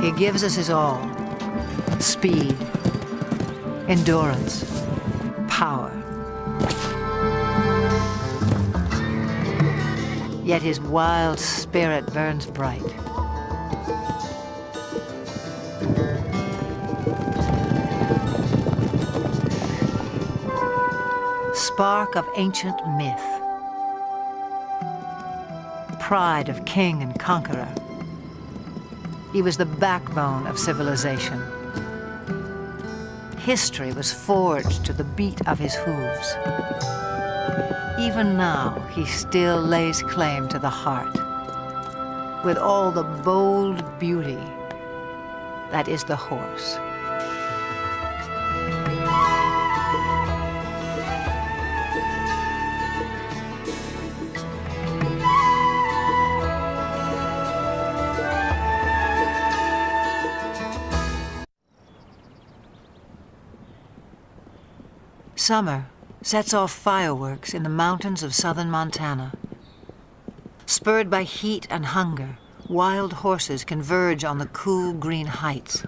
He gives us his all: speed, endurance, power. Yet his wild spirit burns bright. Spark of ancient myth, pride of king and conqueror. He was the backbone of civilization. History was forged to the beat of his hooves. Even now, he still lays claim to the heart, with all the bold beauty that is the horse. Summer sets off fireworks in the mountains of southern Montana. Spurred by heat and hunger, wild horses converge on the cool green heights,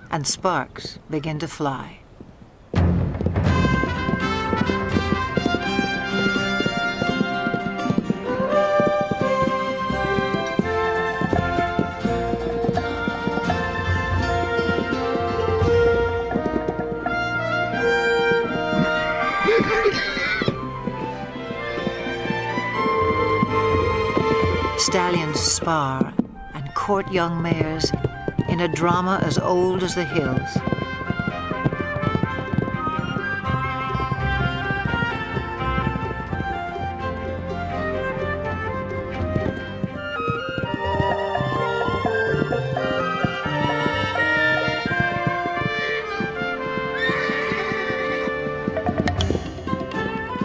and sparks begin to fly. Stallions spar and court young mares in a drama as old as the hills.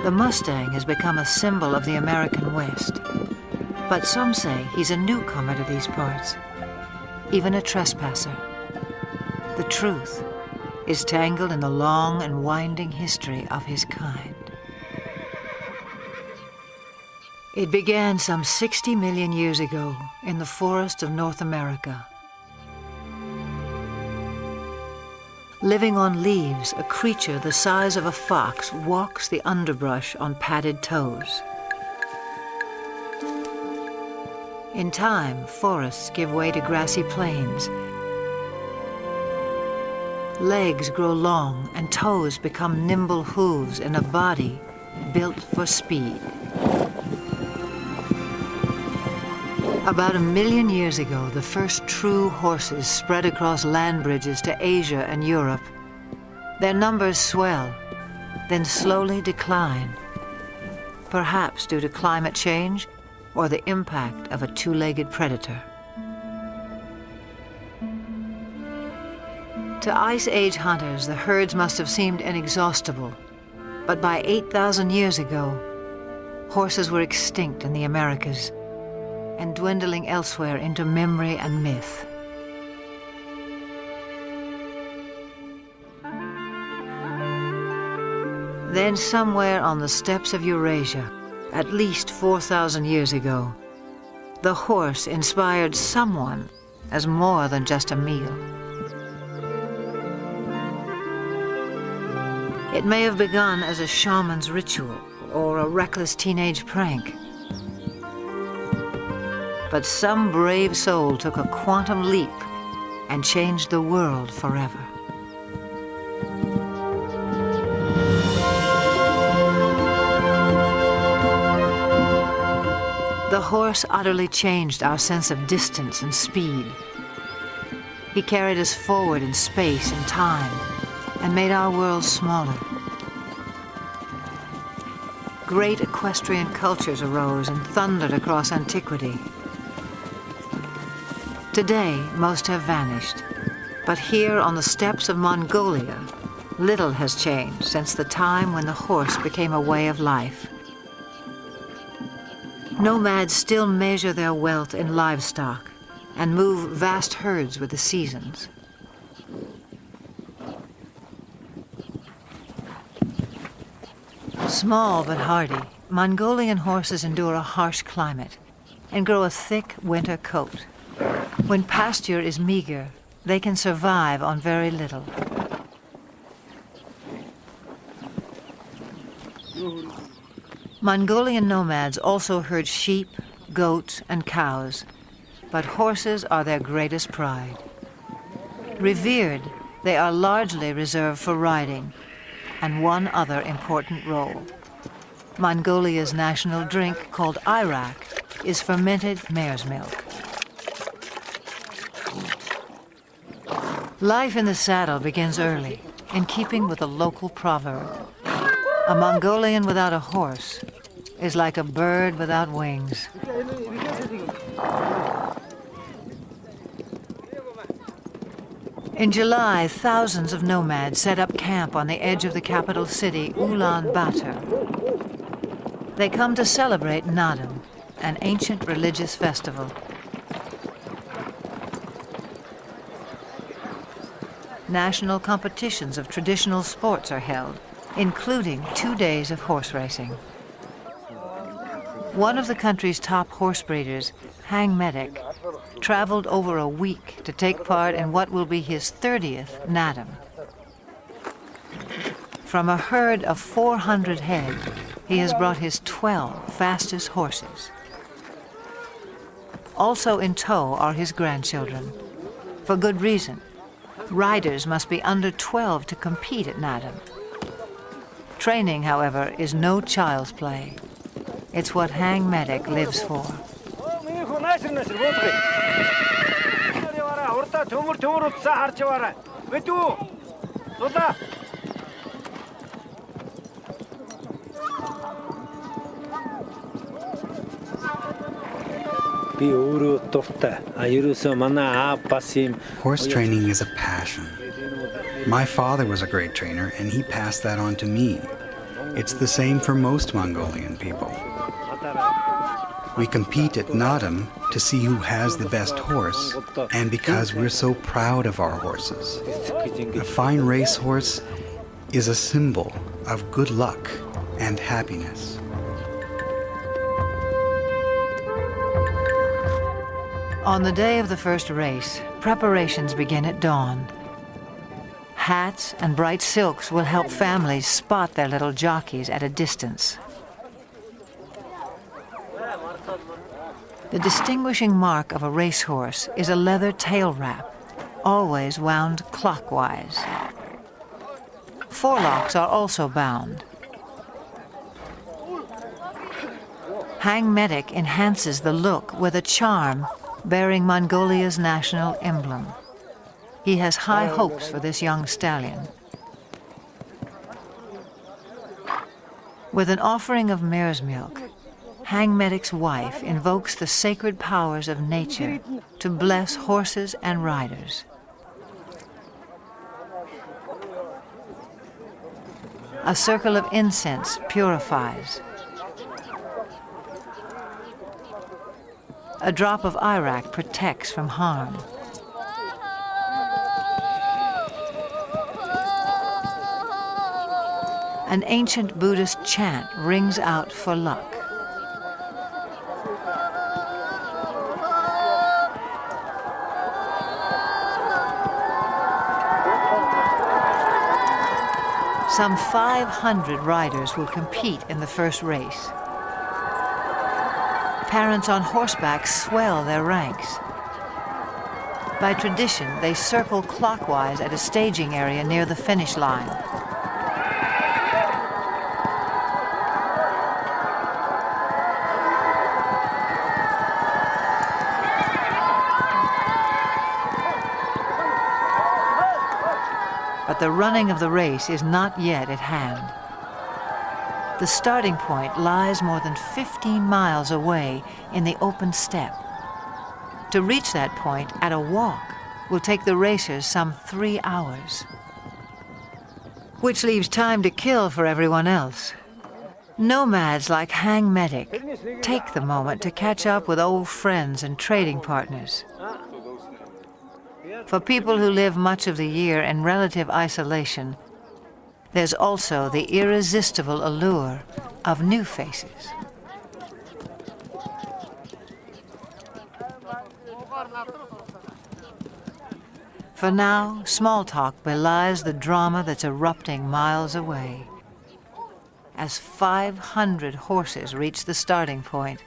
The Mustang has become a symbol of the American West. But some say he's a newcomer to these parts, even a trespasser. The truth is tangled in the long and winding history of his kind. It began some 60 million years ago in the forests of North America. Living on leaves, a creature the size of a fox walks the underbrush on padded toes. In time, forests give way to grassy plains. Legs grow long and toes become nimble hooves in a body built for speed. About 1 million years ago, the first true horses spread across land bridges to Asia and Europe. Their numbers swell, then slowly decline, perhaps due to climate change or the impact of a two-legged predator. To Ice Age hunters, the herds must have seemed inexhaustible, but by 8,000 years ago, horses were extinct in the Americas and dwindling elsewhere into memory and myth. Then somewhere on the steppes of Eurasia, at least 4,000 years ago, the horse inspired someone as more than just a meal. It may have begun as a shaman's ritual or a reckless teenage prank. But some brave soul took a quantum leap and changed the world forever. The horse utterly changed our sense of distance and speed. He carried us forward in space and time and made our world smaller. Great equestrian cultures arose and thundered across antiquity. Today, most have vanished, but here on the steppes of Mongolia, little has changed since the time when the horse became a way of life. Nomads still measure their wealth in livestock and move vast herds with the seasons. Small but hardy, Mongolian horses endure a harsh climate and grow a thick winter coat. When pasture is meager, they can survive on very little. Mongolian nomads also herd sheep, goats, and cows, but horses are their greatest pride. Revered, they are largely reserved for riding, and one other important role. Mongolia's national drink, called arak, is fermented mare's milk. Life in the saddle begins early, in keeping with a local proverb. A Mongolian without a horse is like a bird without wings. In July, thousands of nomads set up camp on the edge of the capital city, Ulaanbaatar. They come to celebrate Naadam, an ancient religious festival. National competitions of traditional sports are held, including 2 days of horse racing. One of the country's top horse breeders, Hang Medic, traveled over a week to take part in what will be his 30th Naadam. From a herd of 400 head, he has brought his 12 fastest horses. Also in tow are his grandchildren. For good reason. Riders must be under 12 to compete at Naadam. Training, however, is no child's play. It's what Hang Medic lives for. Horse training is a passion. My father was a great trainer, and he passed that on to me. It's the same for most Mongolian people. We compete at Naadam to see who has the best horse, and because we're so proud of our horses. A fine racehorse is a symbol of good luck and happiness. On the day of the first race, preparations begin at dawn. Hats and bright silks will help families spot their little jockeys at a distance. The distinguishing mark of a racehorse is a leather tail wrap, always wound clockwise. Forelocks are also bound. Hang Medic enhances the look with a charm bearing Mongolia's national emblem. He has high hopes for this young stallion. With an offering of mare's milk, Hang Medic's wife invokes the sacred powers of nature to bless horses and riders. A circle of incense purifies. A drop of arak protects from harm. An ancient Buddhist chant rings out for luck. Some 500 riders will compete in the first race. Parents on horseback swell their ranks. By tradition, they circle clockwise at a staging area near the finish line. But the running of the race is not yet at hand. The starting point lies more than 15 miles away in the open steppe. To reach that point at a walk will take the racers some 3 hours, which leaves time to kill for everyone else. Nomads like Hang Medic take the moment to catch up with old friends and trading partners. For people who live much of the year in relative isolation, there's also the irresistible allure of new faces. For now, small talk belies the drama that's erupting miles away. As 500 horses reach the starting point,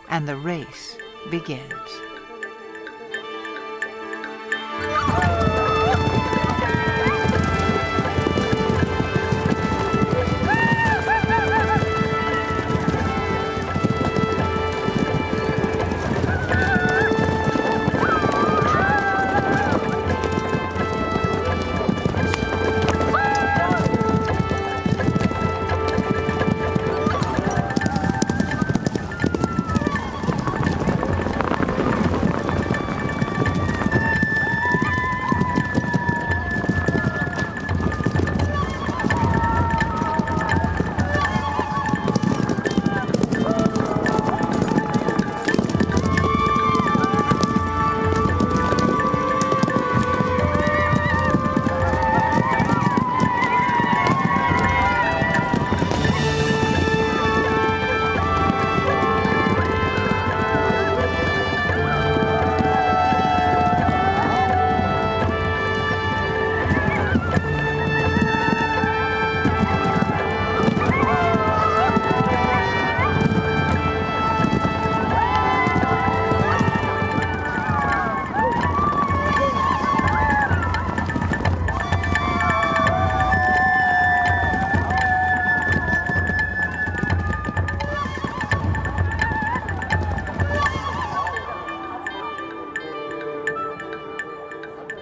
and the race begins.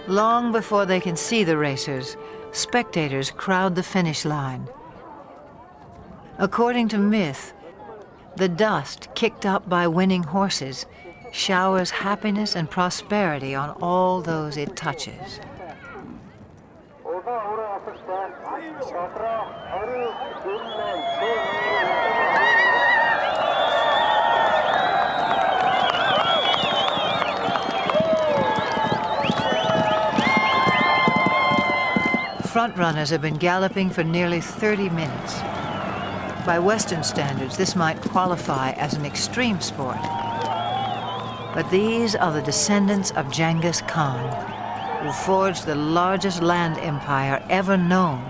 Long before they can see the racers, spectators crowd the finish line. According to myth, the dust kicked up by winning horses showers happiness and prosperity on all those it touches. Frontrunners have been galloping for nearly 30 minutes. By Western standards, this might qualify as an extreme sport. But these are the descendants of Genghis Khan, who forged the largest land empire ever known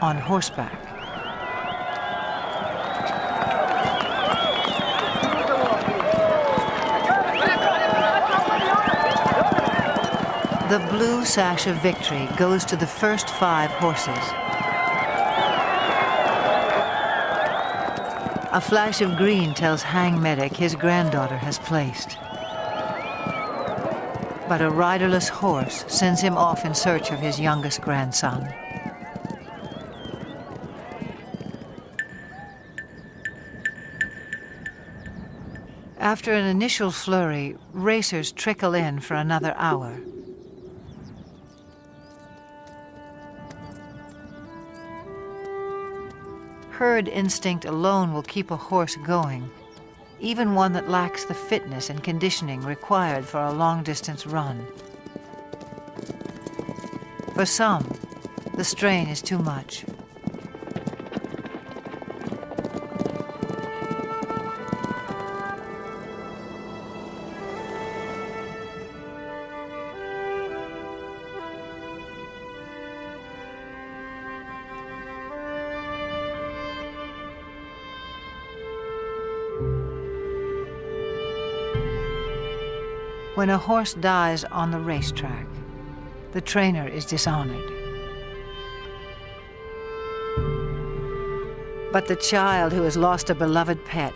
on horseback. The blue sash of victory goes to the first 5 horses. A flash of green tells Hang Medic his granddaughter has placed. But a riderless horse sends him off in search of his youngest grandson. After an initial flurry, racers trickle in for another hour. Herd instinct alone will keep a horse going, even one that lacks the fitness and conditioning required for a long-distance run. For some, the strain is too much. When a horse dies on the racetrack, the trainer is dishonored. But the child who has lost a beloved pet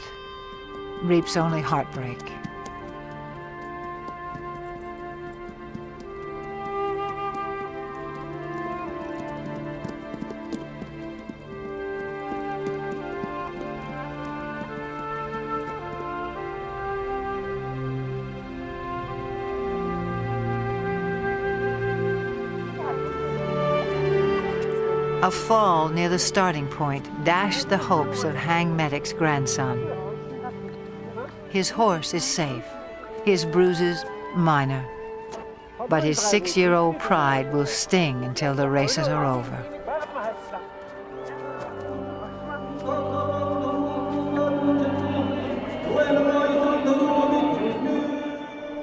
reaps only heartbreak. A fall near the starting point dashed the hopes of Hang Medic's grandson. His horse is safe, his bruises minor, but his 6-year-old pride will sting until the races are over.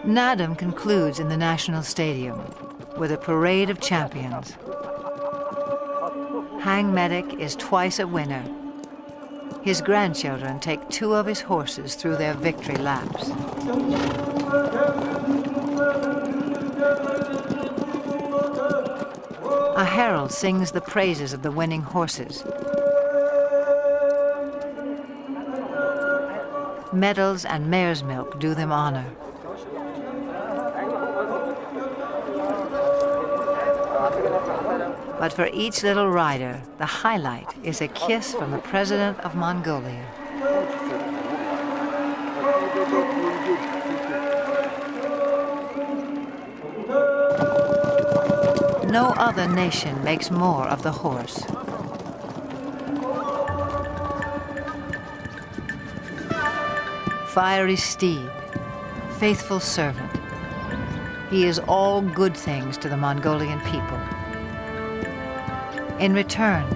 Nadam concludes in the National Stadium. with a parade of champions. Hang Medic is twice a winner. His grandchildren take 2 of his horses through their victory laps. A herald sings the praises of the winning horses. Medals and mare's milk do them honor. But for each little rider, the highlight is a kiss from the president of Mongolia. No other nation makes more of the horse. Fiery steed, faithful servant. He is all good things to the Mongolian people. In return,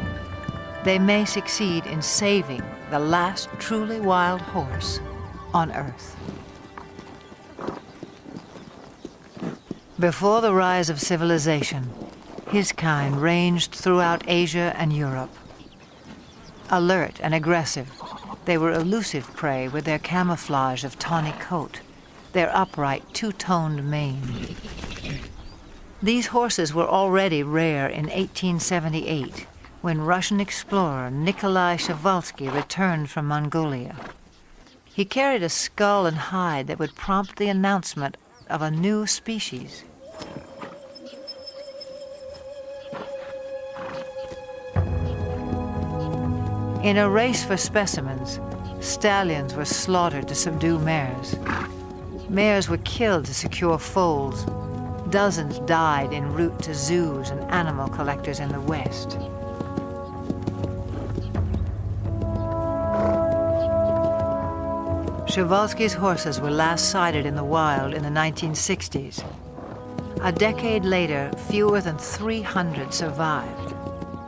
they may succeed in saving the last truly wild horse on Earth. Before the rise of civilization, his kind ranged throughout Asia and Europe. Alert and aggressive, they were elusive prey with their camouflage of tawny coat, their upright two-toned mane. These horses were already rare in 1878, when Russian explorer Nikolai Przewalski returned from Mongolia. He carried a skull and hide that would prompt the announcement of a new species. In a race for specimens, stallions were slaughtered to subdue mares. Mares were killed to secure foals. Dozens died en route to zoos and animal collectors in the West. Przewalski's horses were last sighted in the wild in the 1960s. A decade later, fewer than 300 survived,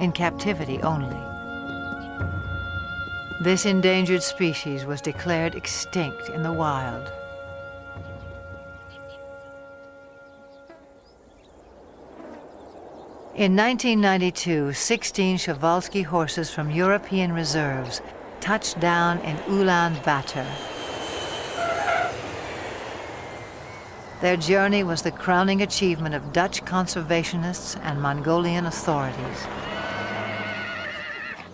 in captivity only. This endangered species was declared extinct in the wild. In 1992, 16 Przewalski horses from European reserves touched down in Ulaanbaatar. Their journey was the crowning achievement of Dutch conservationists and Mongolian authorities.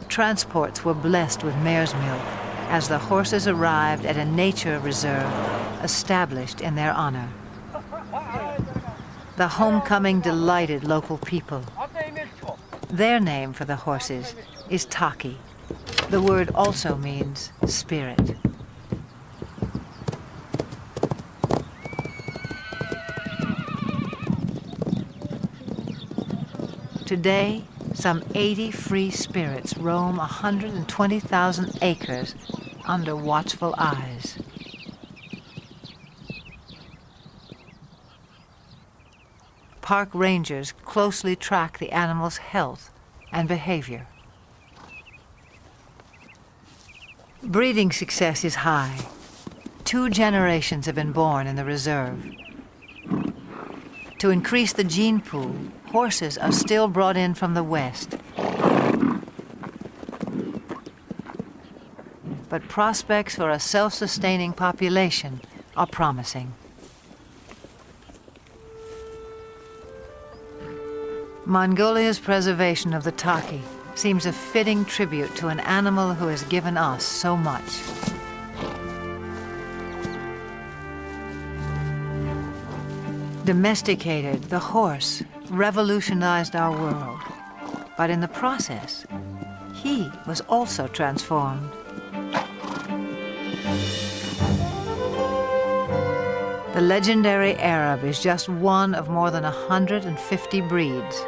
Transports were blessed with mare's milk as the horses arrived at a nature reserve established in their honor. The homecoming delighted local people. Their name for the horses is Taki. The word also means spirit. Today, some 80 free spirits roam 120,000 acres under watchful eyes. Park rangers closely track the animal's health and behavior. Breeding success is high. 2 generations have been born in the reserve. To increase the gene pool, horses are still brought in from the West. But prospects for a self-sustaining population are promising. Mongolia's preservation of the Taki seems a fitting tribute to an animal who has given us so much. Domesticated, the horse revolutionized our world, but in the process, he was also transformed. The legendary Arab is just one of more than 150 breeds,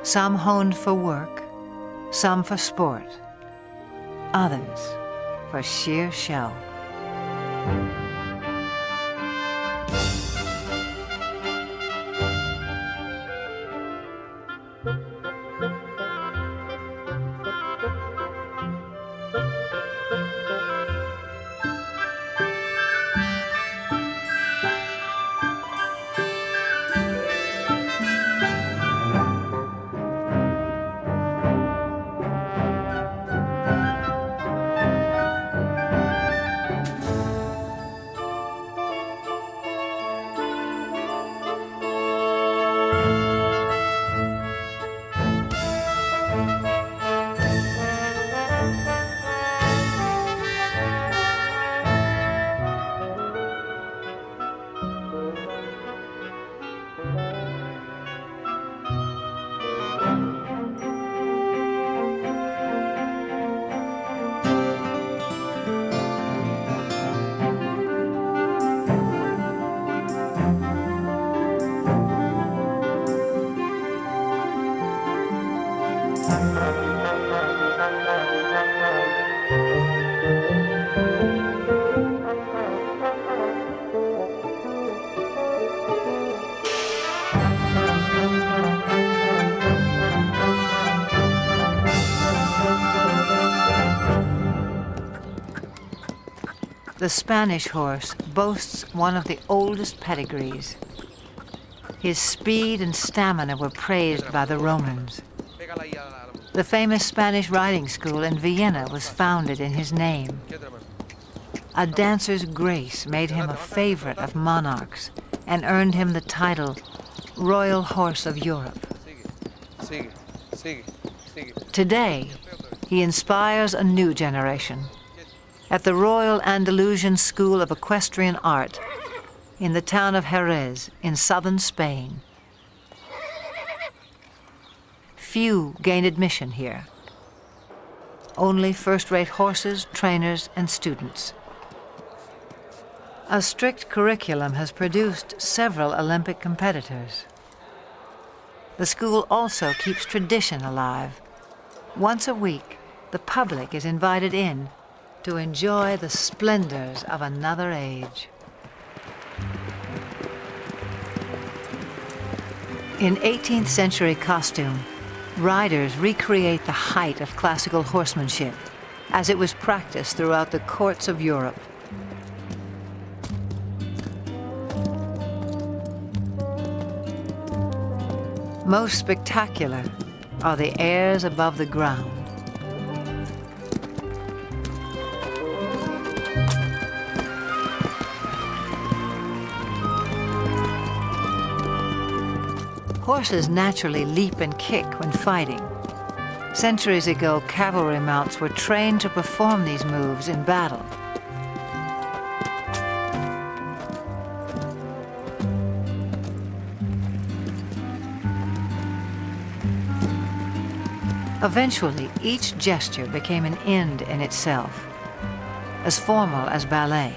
some honed for work, some for sport, others for sheer show. The Spanish horse boasts one of the oldest pedigrees. His speed and stamina were praised by the Romans. The famous Spanish riding school in Vienna was founded in his name. A dancer's grace made him a favorite of monarchs and earned him the title Royal Horse of Europe. Today, he inspires a new generation. At the Royal Andalusian School of Equestrian Art in the town of Jerez in southern Spain. Few gain admission here. Only first-rate horses, trainers, and students. A strict curriculum has produced several Olympic competitors. The school also keeps tradition alive. Once a week, the public is invited in to enjoy the splendors of another age. In 18th century costume, riders recreate the height of classical horsemanship as it was practiced throughout the courts of Europe. Most spectacular are the airs above the ground. Horses naturally leap and kick when fighting. Centuries ago, cavalry mounts were trained to perform these moves in battle. Eventually, each gesture became an end in itself, as formal as ballet.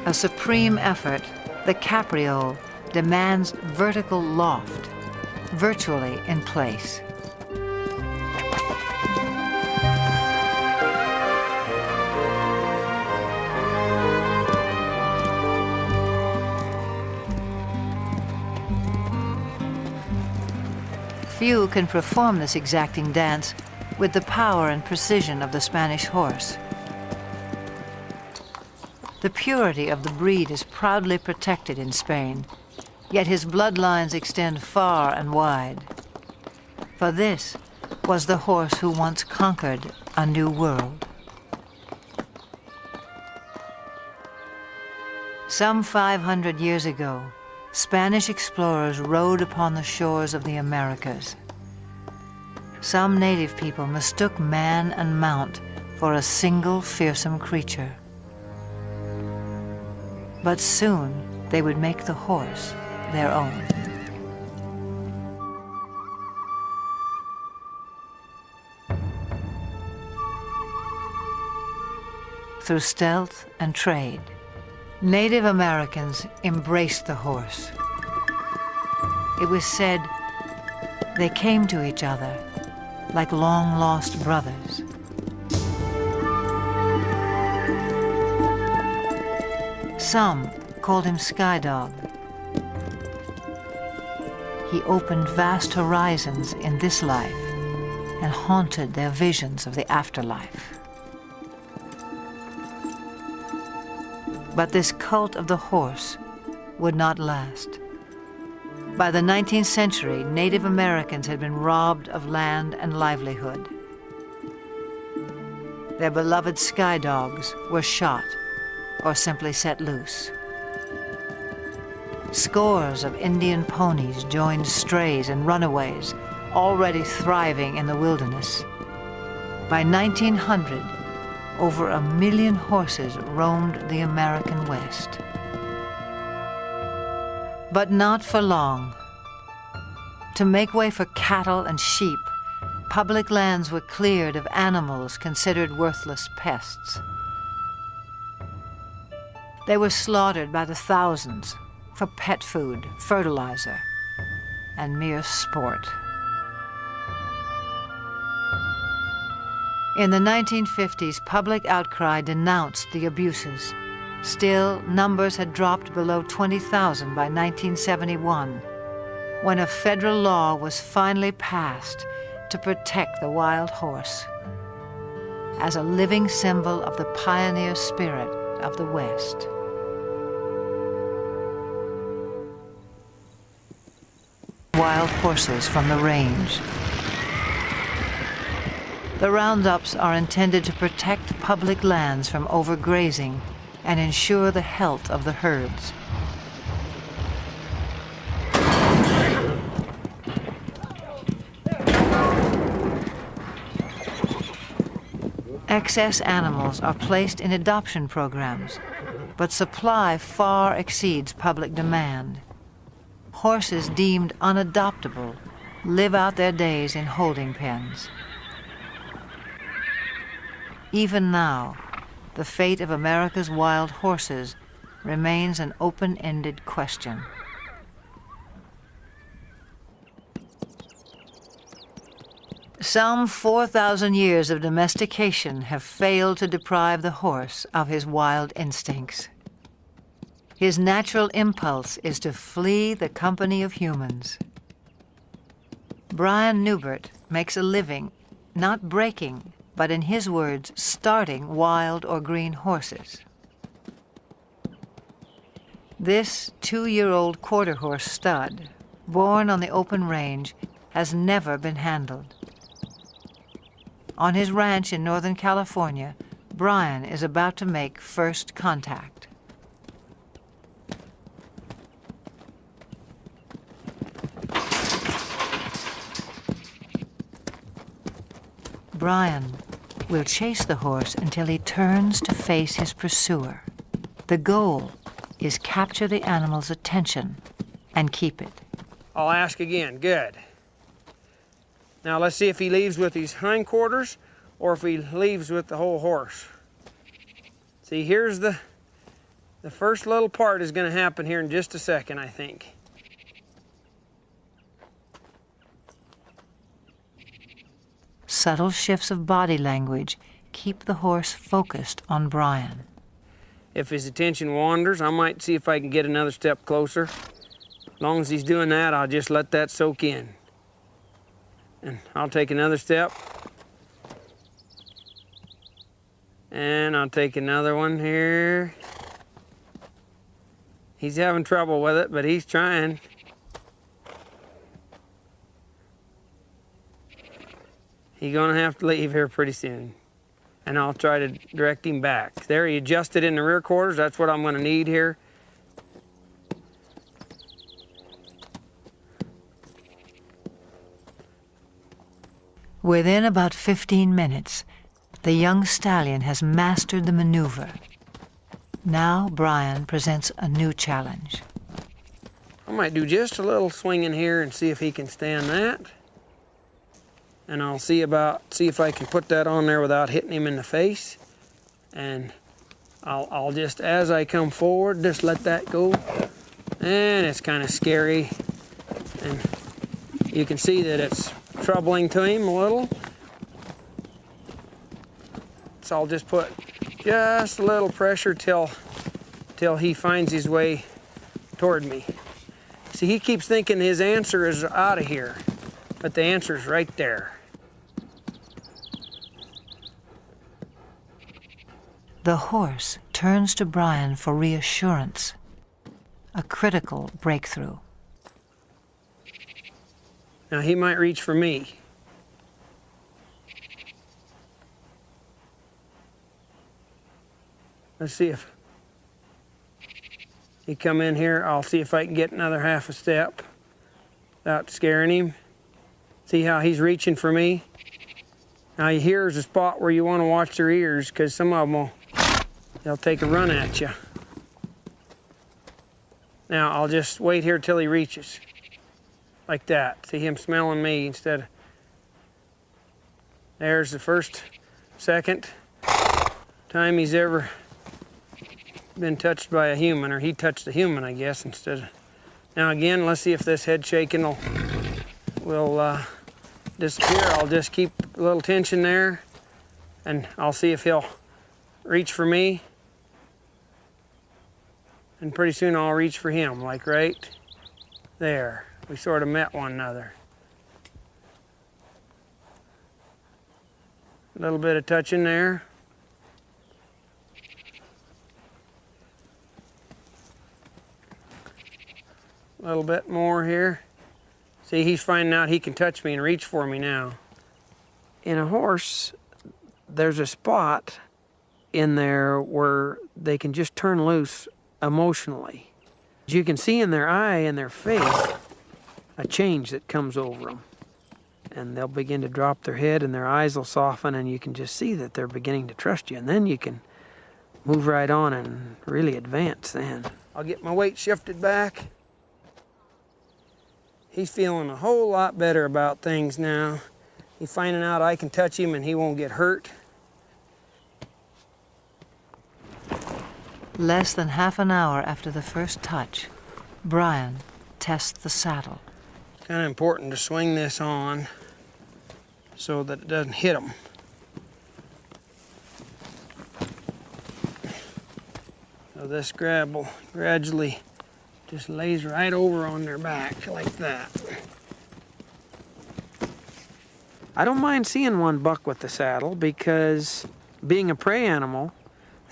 A supreme effort, the capriole demands vertical loft, virtually in place. Few can perform this exacting dance with the power and precision of the Spanish horse. The purity of the breed is proudly protected in Spain, yet his bloodlines extend far and wide. For this was the horse who once conquered a new world. Some 500 years ago, Spanish explorers rode upon the shores of the Americas. Some native people mistook man and mount for a single fearsome creature. But soon they would make the horse their own. Through stealth and trade, Native Americans embraced the horse. It was said they came to each other like long-lost brothers. Some called him Sky Dog. He opened vast horizons in this life and haunted their visions of the afterlife. But this cult of the horse would not last. By the 19th century, Native Americans had been robbed of land and livelihood. Their beloved sky dogs were shot or simply set loose. Scores of Indian ponies joined strays and runaways, already thriving in the wilderness. By 1900, over 1 million horses roamed the American West. But not for long. To make way for cattle and sheep, public lands were cleared of animals considered worthless pests. They were slaughtered by the thousands for pet food, fertilizer, and mere sport. In the 1950s, public outcry denounced the abuses. Still, numbers had dropped below 20,000 by 1971, when a federal law was finally passed to protect the wild horse. as a living symbol of the pioneer spirit of the West. Wild horses from the range. The roundups are intended to protect public lands from overgrazing and ensure the health of the herds. Excess animals are placed in adoption programs, but supply far exceeds public demand. Horses deemed unadoptable live out their days in holding pens. Even now, the fate of America's wild horses remains an open-ended question. Some 4,000 years of domestication have failed to deprive the horse of his wild instincts. His natural impulse is to flee the company of humans. Brian Newbert makes a living not breaking, but in his words, starting wild or green horses. This 2-year-old quarter horse stud, born on the open range, has never been handled. On his ranch in Northern California, Brian is about to make first contact. Brian will chase the horse until he turns to face his pursuer. The goal is capture the animal's attention and keep it. I'll ask again. Good. Now let's see if he leaves with his hindquarters or if he leaves with the whole horse. See, here's the first little part is going to happen here in just a second, I think. Subtle shifts of body language keep the horse focused on Brian. If his attention wanders, I might see if I can get another step closer. As long as he's doing that, I'll just let that soak in. And I'll take another step. And I'll take another one here. He's having trouble with it, but he's trying. He's gonna have to leave here pretty soon. And I'll try to direct him back. There, he adjusted in the rear quarters. That's what I'm gonna need here. Within about 15 minutes, the young stallion has mastered the maneuver. Now Brian presents a new challenge. I might do just a little swinging here and see if he can stand that. And I'll see if I can put that on there without hitting him in the face. And I'll just, as I come forward, just let that go. And it's kind of scary. And you can see that it's troubling to him a little. So I'll just put just a little pressure till he finds his way toward me. See, he keeps thinking his answer is out of here, but the answer's right there. The horse turns to Brian for reassurance, a critical breakthrough. Now he might reach for me. Let's see if he come in here. I'll see if I can get another half a step without scaring him. See how he's reaching for me? Now here's a spot where you want to watch their ears, because some of them they'll take a run at you. Now I'll just wait here till he reaches. Like that. See him smelling me instead of... There's the first, second time he's ever been touched by a human, or he touched a human, I guess, instead of... Now again, let's see if this head shaking will disappear. I'll just keep a little tension there, and I'll see if he'll reach for me. And pretty soon I'll reach for him, like right there. We sort of met one another. A little bit of touching there. A little bit more here. See, he's finding out he can touch me and reach for me now. In a horse, there's a spot in there where they can just turn loose emotionally. You can see in their eye and their face a change that comes over them. And they'll begin to drop their head and their eyes will soften, and you can just see that they're beginning to trust you. And then you can move right on and really advance then. I'll get my weight shifted back. He's feeling a whole lot better about things now. He's finding out I can touch him and he won't get hurt. Less than half an hour after the first touch, Brian tests the saddle. It's kind of important to swing this on so that it doesn't hit him. So this grab will gradually just lays right over on their back like that. I don't mind seeing one buck with the saddle because being a prey animal,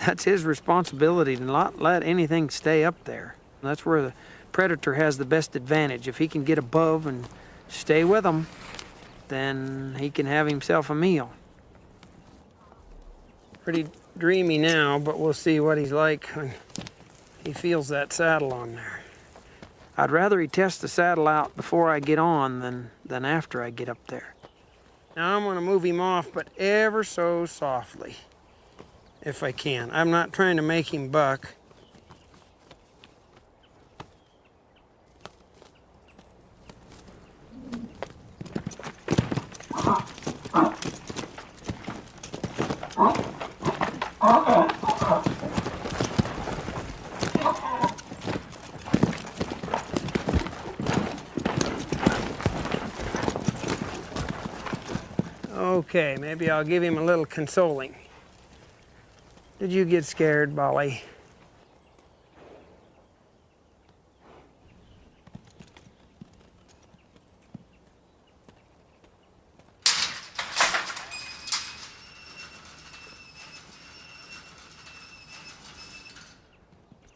that's his responsibility to not let anything stay up there. That's where the predator has the best advantage. If he can get above and stay with them, then he can have himself a meal. Pretty dreamy now, but we'll see what he's like when he feels that saddle on there. I'd rather he test the saddle out before I get on than after I get up there. Now I'm gonna move him off, but ever so softly, if I can. I'm not trying to make him buck. Okay, maybe I'll give him a little consoling. Did you get scared, Bolly?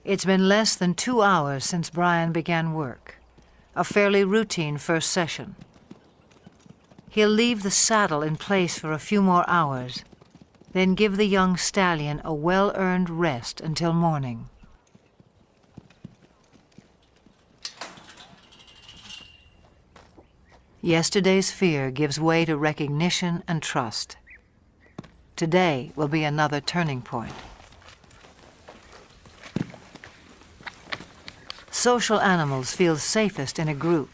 It's been less than 2 hours since Brian began work, a fairly routine first session. He'll leave the saddle in place for a few more hours, then give the young stallion a well-earned rest until morning. Yesterday's fear gives way to recognition and trust. Today will be another turning point. Social animals feel safest in a group.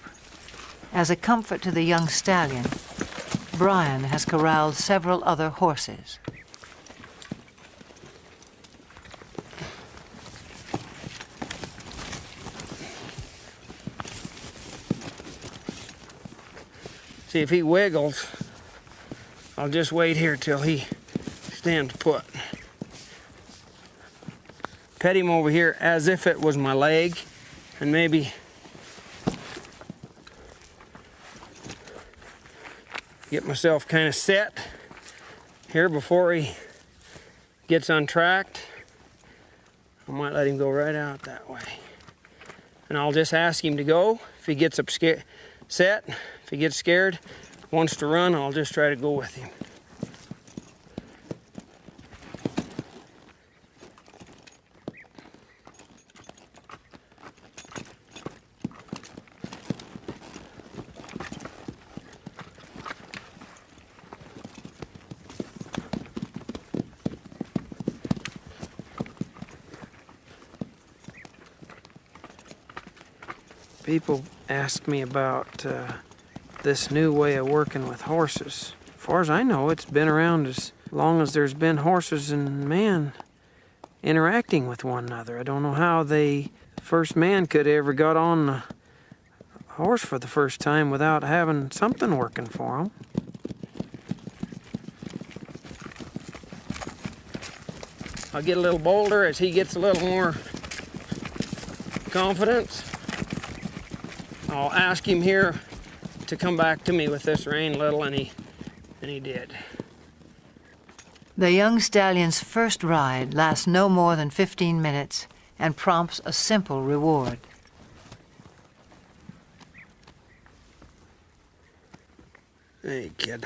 As a comfort to the young stallion, Brian has corralled several other horses. See, if he wiggles, I'll just wait here till he stands put. Pet him over here as if it was my leg, and maybe get myself kind of set here before he gets untracked. I might let him go right out that way. And I'll just ask him to go. If he gets up set, if he gets scared, wants to run, I'll just try to go with him. People ask me about this new way of working with horses. As far as I know, it's been around as long as there's been horses and man interacting with one another. I don't know how the first man could ever got on a horse for the first time without having something working for him. I'll get a little bolder as he gets a little more confidence. I'll ask him here to come back to me with this rein a little, and he did. The young stallion's first ride lasts no more than 15 minutes and prompts a simple reward. Hey, kid.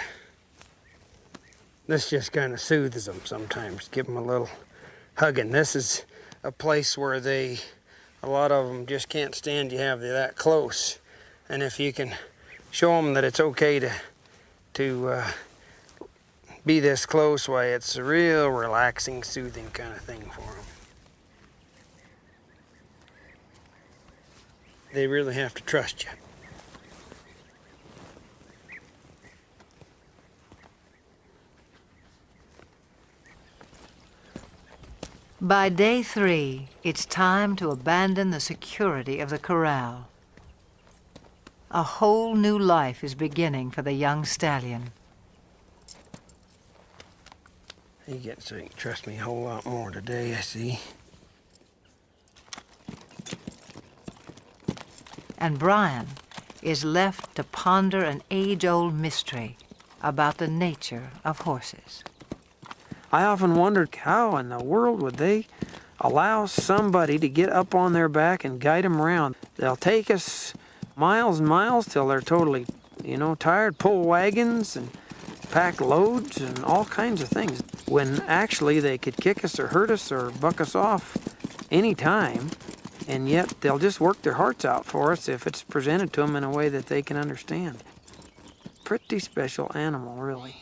This just kind of soothes them sometimes. Give them a little hugging. This is a place where a lot of them just can't stand you have you that close. And if you can show them that it's okay to be this close, why, it's a real relaxing, soothing kind of thing for them. They really have to trust you. By day 3, it's time to abandon the security of the corral. A whole new life is beginning for the young stallion. You get so you can trust me a whole lot more today, I see. And Brian is left to ponder an age-old mystery about the nature of horses. I often wondered how in the world would they allow somebody to get up on their back and guide them around. They'll take us miles and miles till they're totally, tired, pull wagons and pack loads and all kinds of things, when actually they could kick us or hurt us or buck us off any time, and yet they'll just work their hearts out for us if it's presented to them in a way that they can understand. Pretty special animal, really.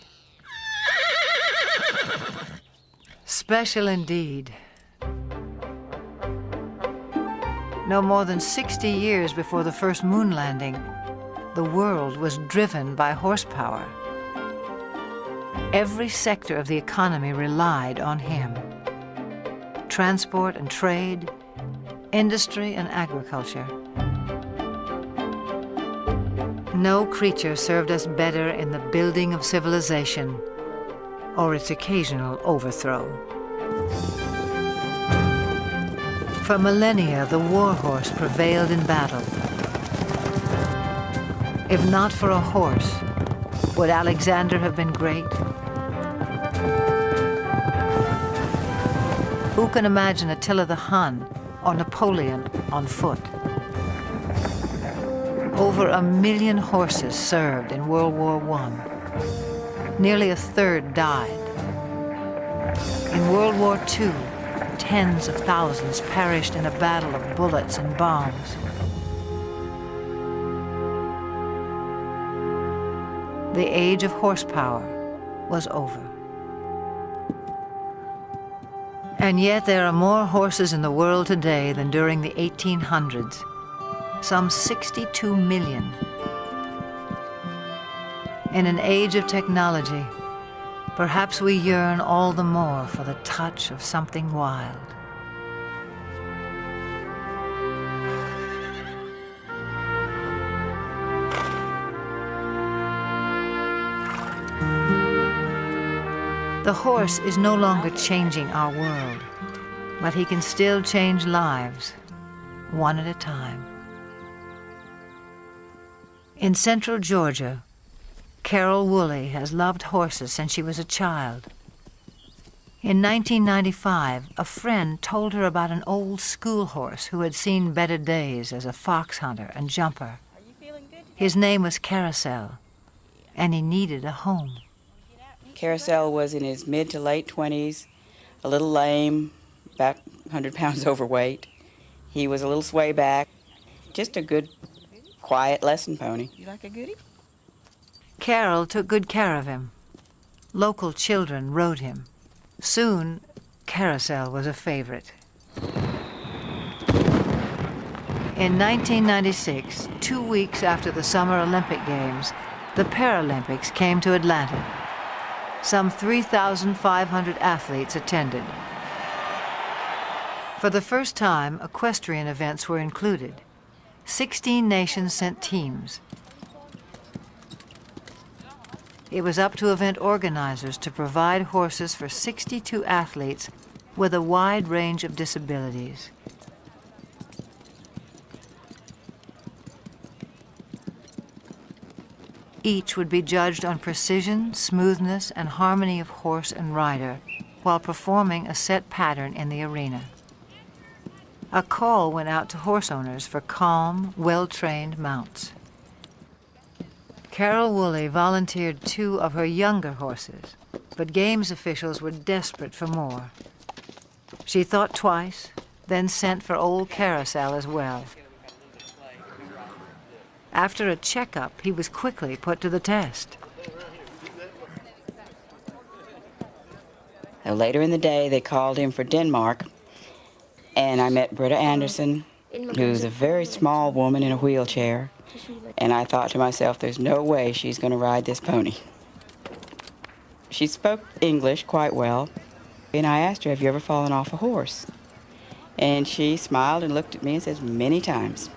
Special indeed. No more than 60 years before the first moon landing, the world was driven by horsepower. Every sector of the economy relied on him. Transport and trade, industry and agriculture. No creature served us better in the building of civilization or its occasional overthrow. For millennia, the war horse prevailed in battle. If not for a horse, would Alexander have been great? Who can imagine Attila the Hun or Napoleon on foot? Over 1 million horses served in World War I. Nearly a third died. In World War II, tens of thousands perished in a battle of bullets and bombs. The age of horsepower was over. And yet there are more horses in the world today than during the 1800s, some 62 million. In an age of technology, perhaps we yearn all the more for the touch of something wild. The horse is no longer changing our world, but he can still change lives, one at a time. In central Georgia, Carol Woolley has loved horses since she was a child. In 1995, a friend told her about an old school horse who had seen better days as a fox hunter and jumper. His name was Carousel, and he needed a home. Carousel was in his mid to late 20s, a little lame, about 100 pounds overweight. He was a little sway back, just a good, quiet lesson pony. You like a goodie? Carol took good care of him. Local children rode him. Soon, Carousel was a favorite. In 1996, 2 weeks after the Summer Olympic Games, the Paralympics came to Atlanta. Some 3,500 athletes attended. For the first time, equestrian events were included. 16 nations sent teams. It was up to event organizers to provide horses for 62 athletes with a wide range of disabilities. Each would be judged on precision, smoothness, and harmony of horse and rider while performing a set pattern in the arena. A call went out to horse owners for calm, well-trained mounts. Carol Woolley volunteered 2 of her younger horses, but games officials were desperate for more. She thought twice, then sent for old Carousel as well. After a checkup, he was quickly put to the test. Later in the day, they called him for Denmark, and I met Britta Anderson, who's a very small woman in a wheelchair, and I thought to myself, there's no way she's going to ride this pony. She spoke English quite well, and I asked her, have you ever fallen off a horse? And she smiled and looked at me and says, many times.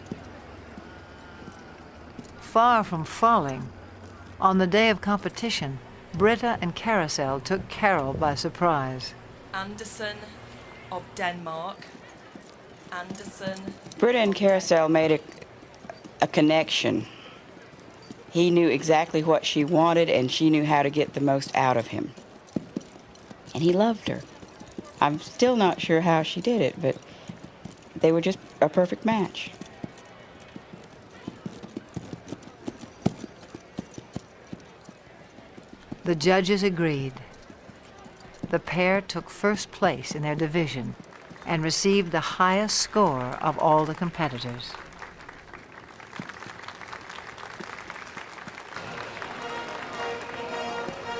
Far from falling, on the day of competition, Britta and Carousel took Carol by surprise. Anderson of Denmark. Anderson. Britta and Carousel made a connection. He knew exactly what she wanted, and she knew how to get the most out of him. And he loved her. I'm still not sure how she did it, but they were just a perfect match. The judges agreed. The pair took first place in their division and received the highest score of all the competitors.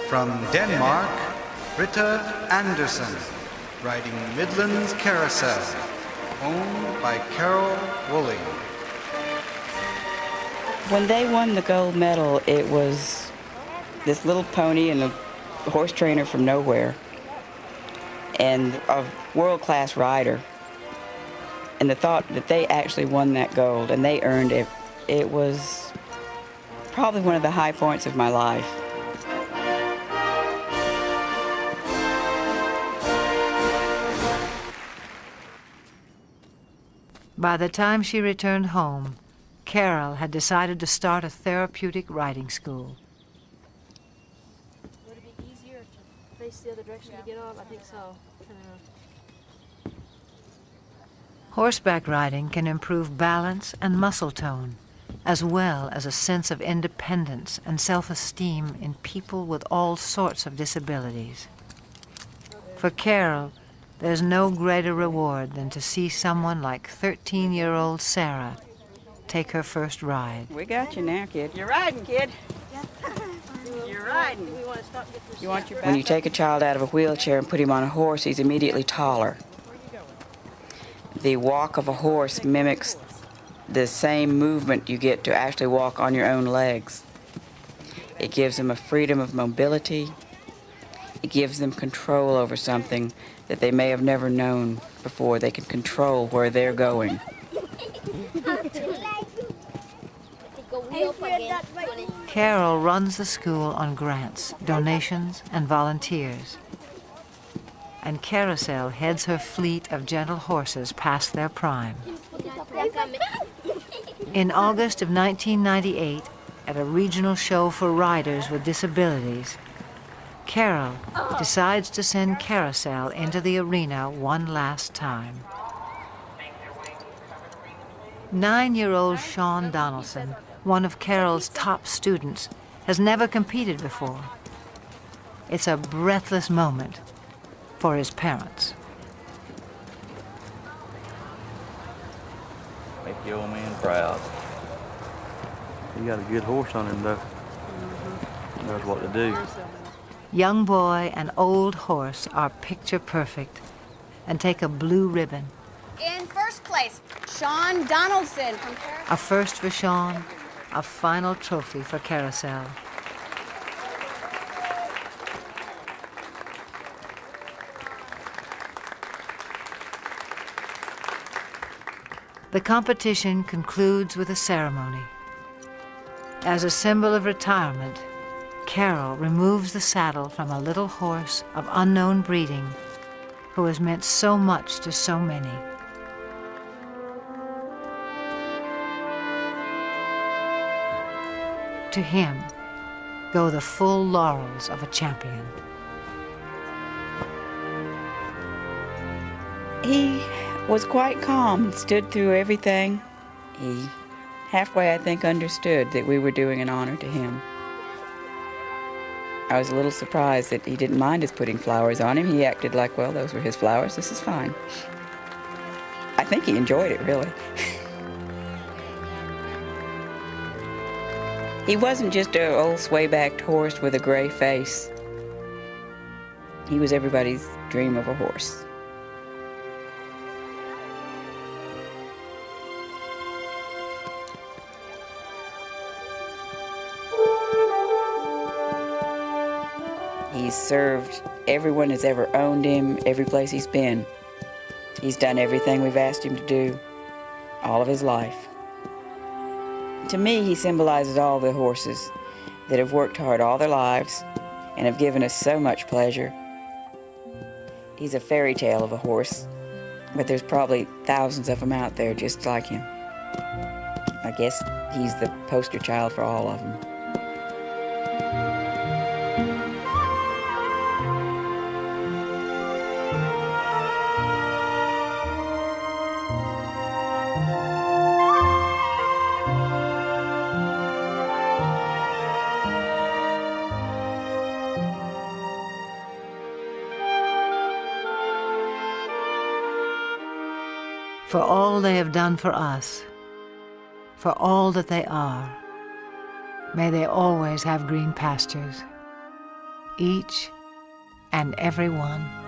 From Denmark, Britta Anderson, riding Midlands Carousel, owned by Carol Woolley. When they won the gold medal, it was this little pony and a horse trainer from nowhere, and a world-class rider. And the thought that they actually won that gold and they earned it, it was probably one of the high points of my life. By the time she returned home, Carol had decided to start a therapeutic riding school. Would it be easier to face the other direction to get off? I think so. Horseback riding can improve balance and muscle tone, as well as a sense of independence and self-esteem in people with all sorts of disabilities. For Carol, there's no greater reward than to see someone like 13-year-old Sarah take her first ride. We got you now, kid. You're riding, kid. You're riding. You want your back? When you take a child out of a wheelchair and put him on a horse, he's immediately taller. The walk of a horse mimics the same movement you get to actually walk on your own legs. It gives them a freedom of mobility. It gives them control over something that they may have never known before. They can control where they're going. Carol runs the school on grants, donations, and volunteers. And Carousel heads her fleet of gentle horses past their prime. In August of 1998, at a regional show for riders with disabilities, Carol decides to send Carousel into the arena one last time. 9-year-old Sean Donaldson, one of Carol's top students, has never competed before. It's a breathless moment for his parents. Make your old man proud. You got a good horse on him, though. He knows what to do. Young boy and old horse are picture perfect and take a blue ribbon. In first place, Sean Donaldson from Paris. A first for Sean, a final trophy for Carousel. The competition concludes with a ceremony. As a symbol of retirement, Carol removes the saddle from a little horse of unknown breeding who has meant so much to so many. To him, go the full laurels of a champion. He was quite calm and stood through everything. He halfway, I think, understood that we were doing an honor to him. I was a little surprised that he didn't mind us putting flowers on him. He acted like, well, those were his flowers, this is fine. I think he enjoyed it, really. He wasn't just an old sway-backed horse with a gray face. He was everybody's dream of a horse. He's served everyone that's ever owned him, every place he's been. He's done everything we've asked him to do, all of his life. To me, he symbolizes all the horses that have worked hard all their lives and have given us so much pleasure. He's a fairy tale of a horse, but there's probably thousands of them out there just like him. I guess he's the poster child for all of them. For all they have done for us, for all that they are, may they always have green pastures, each and every one.